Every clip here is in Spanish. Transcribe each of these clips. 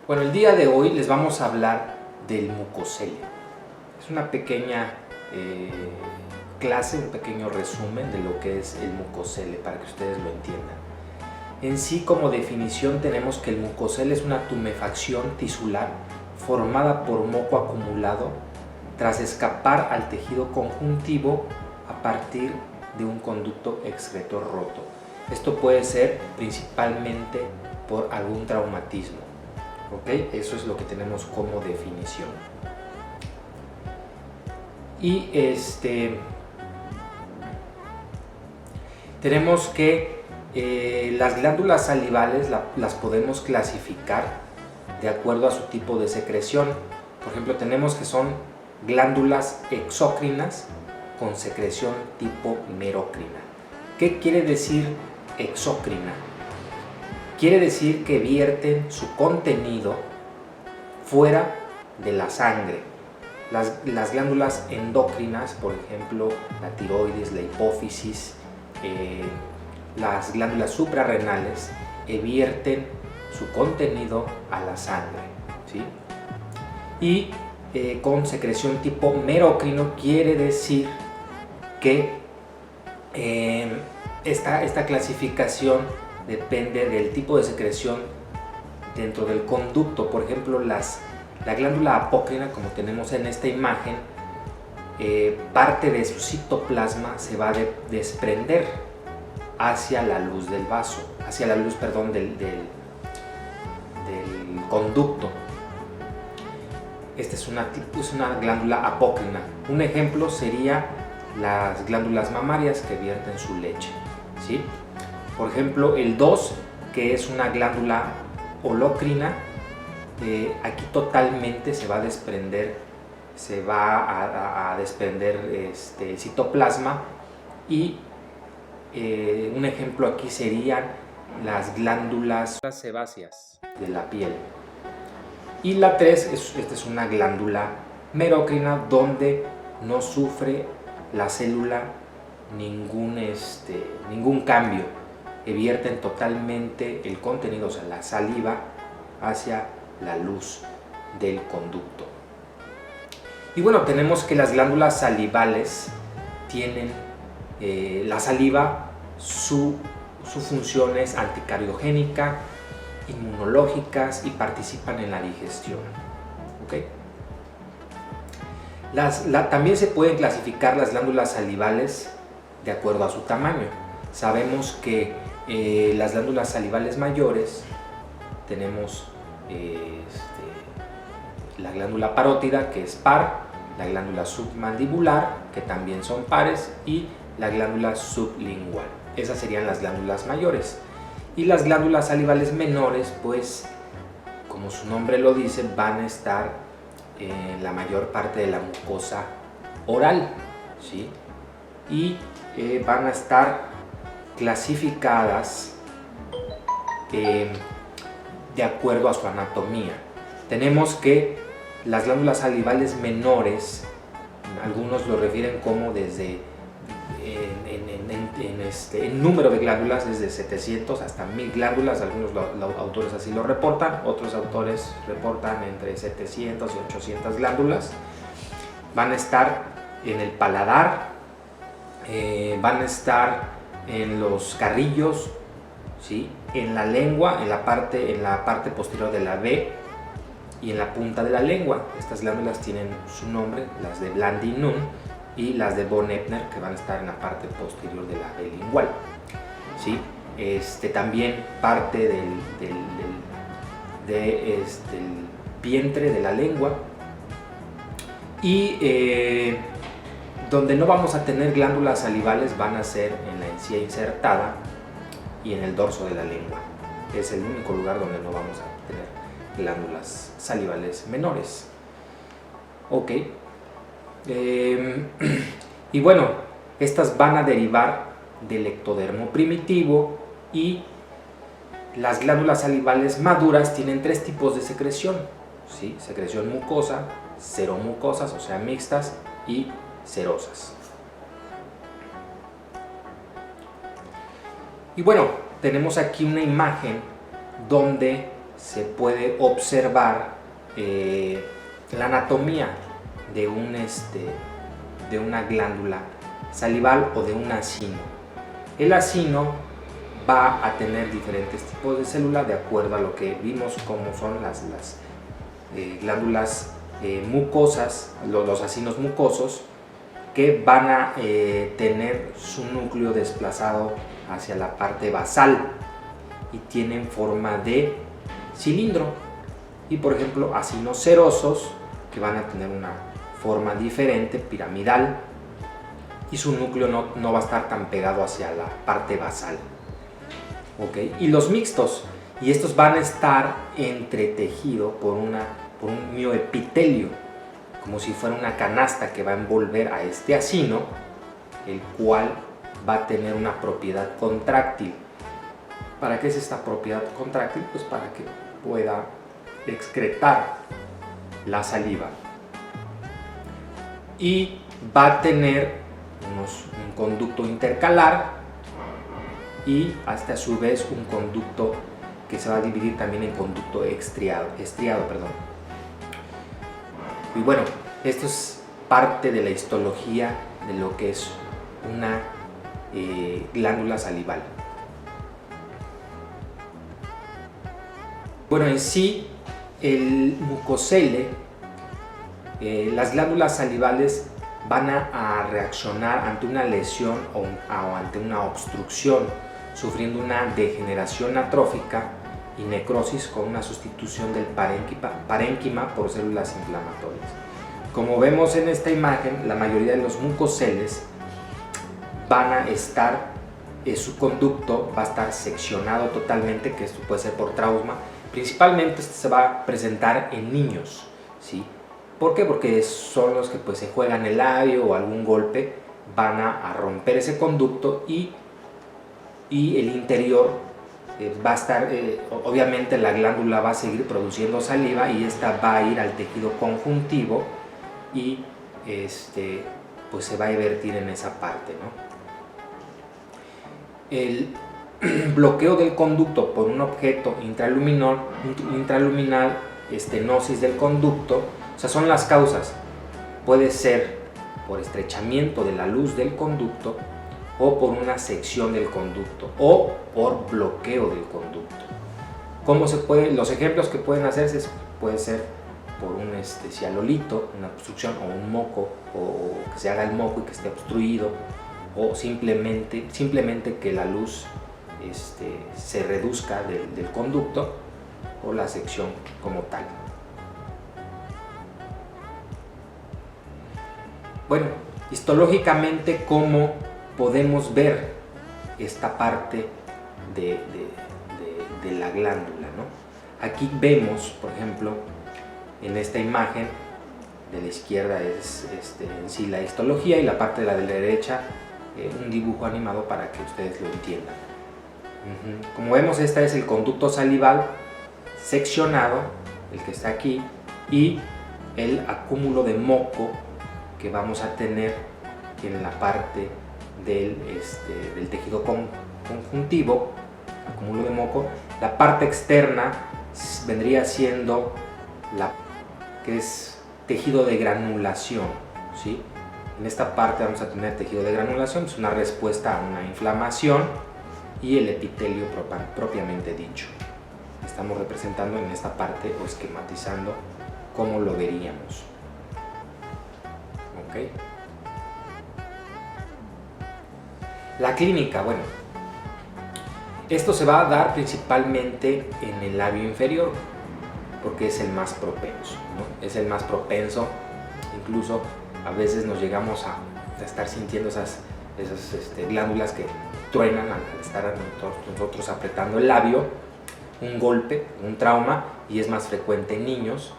Bueno, el día de hoy les vamos a hablar del mucocelio. Es una pequeña clase, un pequeño resumen de lo que es el mucocelio para que ustedes lo entiendan. En sí, como definición, tenemos que el mucocelio es una tumefacción tisular formada por moco acumulado tras escapar al tejido conjuntivo a partir de un conducto excretor roto. Esto puede ser principalmente por algún traumatismo. ¿Okay? Eso es lo que tenemos como definición. Y tenemos que las glándulas salivales las podemos clasificar de acuerdo a su tipo de secreción. Por ejemplo, tenemos que son glándulas exócrinas con secreción tipo merocrina. ¿Qué quiere decir exócrina? Quiere decir que vierten su contenido fuera de la sangre. Las glándulas endocrinas, por ejemplo, la tiroides, la hipófisis, las glándulas suprarrenales, vierten su contenido a la sangre, ¿sí? Y con secreción tipo merocrino quiere decir que esta clasificación depende del tipo de secreción dentro del conducto. Por ejemplo, la glándula apócrina, como tenemos en esta imagen, parte de su citoplasma se va a desprender hacia la luz del vaso, hacia la luz, perdón, del conducto. Esta es una glándula apócrina. Un ejemplo sería las glándulas mamarias que vierten su leche, ¿sí? Por ejemplo, el 2, que es una glándula holocrina, aquí totalmente se va a desprender, el citoplasma, y un ejemplo aquí serían las glándulas sebáceas de la piel. Y la 3, esta es una glándula merocrina donde no sufre la célula ningún cambio, vierten totalmente el contenido, o sea, la saliva, hacia la luz del conducto. Y bueno, tenemos que las glándulas salivales tienen, la saliva, su función es anticardiogénica, inmunológicas y participan en la digestión. ¿Okay? También se pueden clasificar las glándulas salivales de acuerdo a su tamaño. Sabemos que las glándulas salivales mayores tenemos la glándula parótida, que es par, la glándula submandibular, que también son pares, y la glándula sublingual. Esas serían las glándulas mayores. Y las glándulas salivales menores, pues, como su nombre lo dice, van a estar en la mayor parte de la mucosa oral, ¿sí? Y van a estar clasificadas de acuerdo a su anatomía. Tenemos que las glándulas salivales menores, algunos lo refieren como desde en número de glándulas desde 700 hasta 1000 glándulas, algunos autores así lo reportan, otros autores reportan entre 700 y 800 glándulas. Van a estar en el paladar, van a estar en los carrillos, ¿sí? En la lengua, en la parte posterior de la B y en la punta de la lengua. Estas glándulas tienen su nombre, las de Blandin-Nun y las de von Ebner, que van a estar en la parte posterior de la B lingual, ¿sí? También parte del vientre de la lengua, y donde no vamos a tener glándulas salivales van a ser en la encía insertada y en el dorso de la lengua. Es el único lugar donde no vamos a tener glándulas salivales menores. Ok. Y bueno, estas van a derivar del ectodermo primitivo, y las glándulas salivales maduras tienen tres tipos de secreción, ¿sí? Secreción mucosa, seromucosas, o sea mixtas, y serosas. Y bueno, tenemos aquí una imagen donde se puede observar la anatomía de una glándula salival o de un acino. El acino va a tener diferentes tipos de células de acuerdo a lo que vimos, como son las glándulas mucosas, los acinos mucosos, que van a tener su núcleo desplazado hacia la parte basal y tienen forma de cilindro. Y por ejemplo, acinos serosos, que van a tener una forma diferente, piramidal, y su núcleo no va a estar tan pegado hacia la parte basal. ¿Okay? Y los mixtos, y estos van a estar entretejidos por un mioepitelio, como si fuera una canasta que va a envolver a este acino, el cual va a tener una propiedad contráctil. ¿Para qué es esta propiedad contráctil? Pues para que pueda excretar la saliva. Y va a tener un conducto intercalar, y hasta a su vez un conducto que se va a dividir también en conducto estriado. Y bueno, esto es parte de la histología de lo que es una glándula salival. Bueno, en sí, el mucocele, las glándulas salivales van a reaccionar ante una lesión o ante una obstrucción, sufriendo una degeneración atrófica y necrosis con una sustitución del parénquima por células inflamatorias. Como vemos en esta imagen, la mayoría de los mucoceles van a estar, su conducto va a estar seccionado totalmente, que esto puede ser por trauma. Principalmente esto se va a presentar en niños, ¿sí? ¿Por qué? Porque son los que pues se juegan el labio o algún golpe, van a romper ese conducto, y el interior va a estar, obviamente la glándula va a seguir produciendo saliva y esta va a ir al tejido conjuntivo y pues se va a vertir en esa parte, ¿no? El bloqueo del conducto por un objeto intraluminal, estenosis del conducto, o sea, son las causas. Puede ser por estrechamiento de la luz del conducto o por una sección del conducto o por bloqueo del conducto. ¿Cómo se puede? Los ejemplos que pueden hacerse puede ser por un cialolito, una obstrucción o un moco, o que se haga el moco y que esté obstruido, o simplemente que la luz se reduzca del conducto o la sección como tal. Bueno, histológicamente, ¿cómo podemos ver esta parte de la glándula, ¿no? Aquí vemos, por ejemplo, en esta imagen de la izquierda es en sí la histología y la parte de la derecha un dibujo animado para que ustedes lo entiendan. Como vemos, este es el conducto salival seccionado, el que está aquí, y el acúmulo de moco que vamos a tener en la parte del tejido conjuntivo, acúmulo de moco. La parte externa vendría siendo que es tejido de granulación, ¿sí? En esta parte vamos a tener tejido de granulación, es una respuesta a una inflamación, y el epitelio propiamente dicho. Estamos representando en esta parte o esquematizando cómo lo veríamos. ¿Ok? La clínica, bueno, esto se va a dar principalmente en el labio inferior, porque es el más propenso, ¿no? Es el más propenso, incluso a veces nos llegamos a estar sintiendo esas glándulas que truenan al estar nosotros apretando el labio, un golpe, un trauma, y es más frecuente en niños,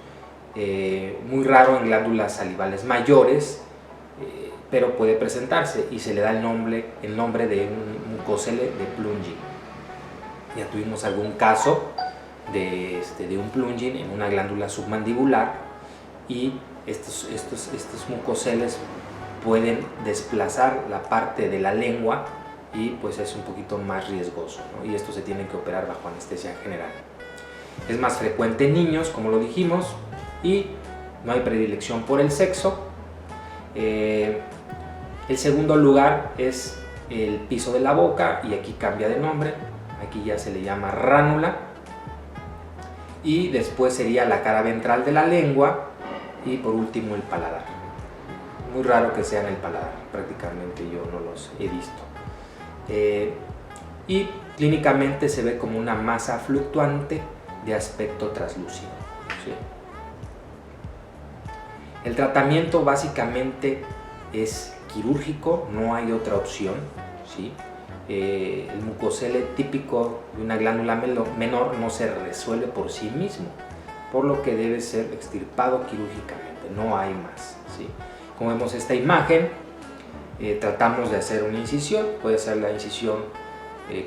muy raro en glándulas salivales mayores, pero puede presentarse y se le da el nombre de un mucocele de plunging. Ya tuvimos algún caso de un plunging en una glándula submandibular, y estos mucoceles pueden desplazar la parte de la lengua y pues es un poquito más riesgoso, ¿no? Y esto se tiene que operar bajo anestesia general. Es más frecuente en niños, como lo dijimos, y no hay predilección por el sexo. El segundo lugar es el piso de la boca, y aquí cambia de nombre, aquí ya se le llama ránula, y después sería la cara ventral de la lengua, y por último el paladar. Muy raro que sea en el paladar, prácticamente yo no los he visto. Y clínicamente se ve como una masa fluctuante de aspecto translúcido, ¿sí? El tratamiento básicamente es quirúrgico, no hay otra opción, ¿sí? El mucocele típico de una glándula menor no se resuelve por sí mismo, por lo que debe ser extirpado quirúrgicamente, no hay más, ¿sí? Como vemos esta imagen, tratamos de hacer una incisión, puede ser la incisión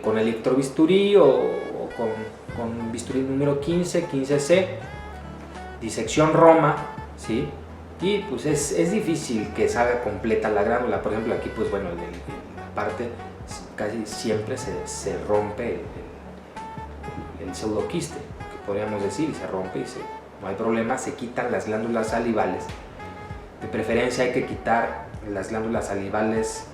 con electrobisturí o con bisturí número 15C, disección Roma, ¿sí? Y pues es difícil que salga completa la glándula. Por ejemplo, aquí pues bueno, la parte casi siempre se rompe el pseudoquiste, que podríamos decir, y se rompe y no hay problema, se quitan las glándulas salivales. De preferencia hay que quitar las glándulas salivales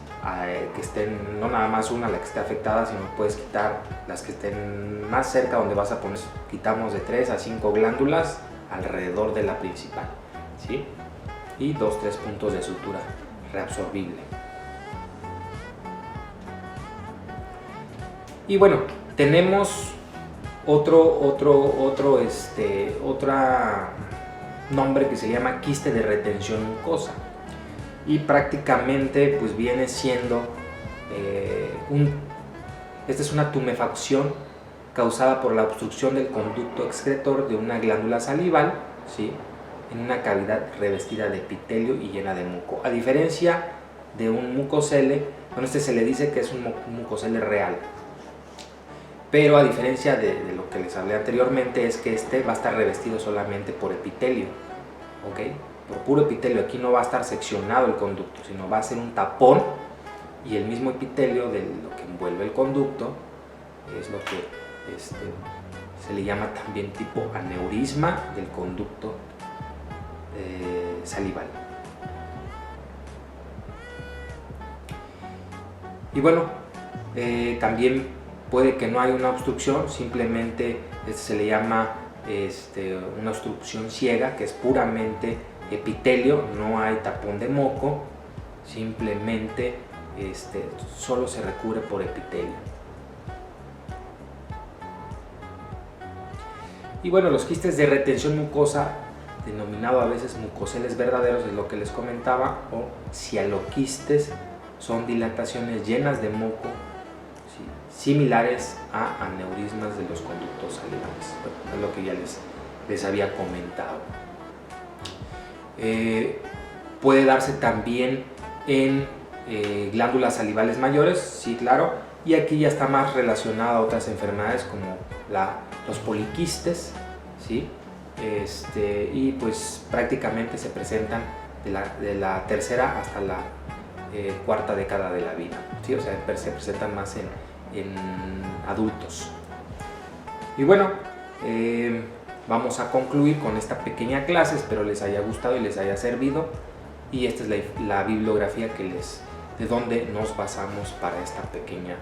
que estén, no nada más una la que esté afectada, sino puedes quitar las que estén más cerca, donde vas a poner, quitamos de 3 a 5 glándulas alrededor de la principal, ¿sí? Y 2-3 puntos de sutura reabsorbible. Y bueno, tenemos otro nombre que se llama quiste de retención mucosa, y prácticamente pues viene siendo esta es una tumefacción causada por la obstrucción del conducto excretor de una glándula salival, ¿sí? En una cavidad revestida de epitelio y llena de muco. A diferencia de un mucocele, bueno, se le dice que es un mucocele real, pero a diferencia de lo que les hablé anteriormente, es que este va a estar revestido solamente por epitelio, ¿ok? Por puro epitelio. Aquí no va a estar seccionado el conducto, sino va a ser un tapón, y el mismo epitelio de lo que envuelve el conducto es lo que se le llama también tipo aneurisma del conducto salival. Y bueno, también puede que no haya una obstrucción, simplemente se le llama una obstrucción ciega, que es puramente epitelio, no hay tapón de moco, simplemente solo se recubre por epitelio. Y bueno, los quistes de retención mucosa, denominado a veces mucoceles verdaderos, es lo que les comentaba, o cialoquistes, son dilataciones llenas de moco, ¿sí?, similares a aneurismas de los conductos salivales. Bueno, es lo que ya les había comentado. Puede darse también en glándulas salivales mayores, sí, claro, y aquí ya está más relacionado a otras enfermedades como los poliquistes, ¿sí? Y pues prácticamente se presentan de la tercera hasta la cuarta década de la vida, ¿sí? O sea, se presentan más en adultos. Y bueno, vamos a concluir con esta pequeña clase, espero les haya gustado y les haya servido, y esta es la bibliografía de donde nos basamos para esta pequeña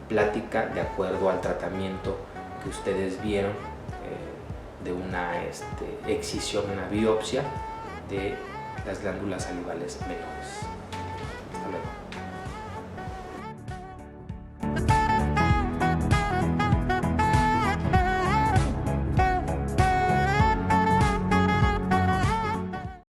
plática, de acuerdo al tratamiento que ustedes vieron de una excisión, una biopsia de las glándulas salivales menores.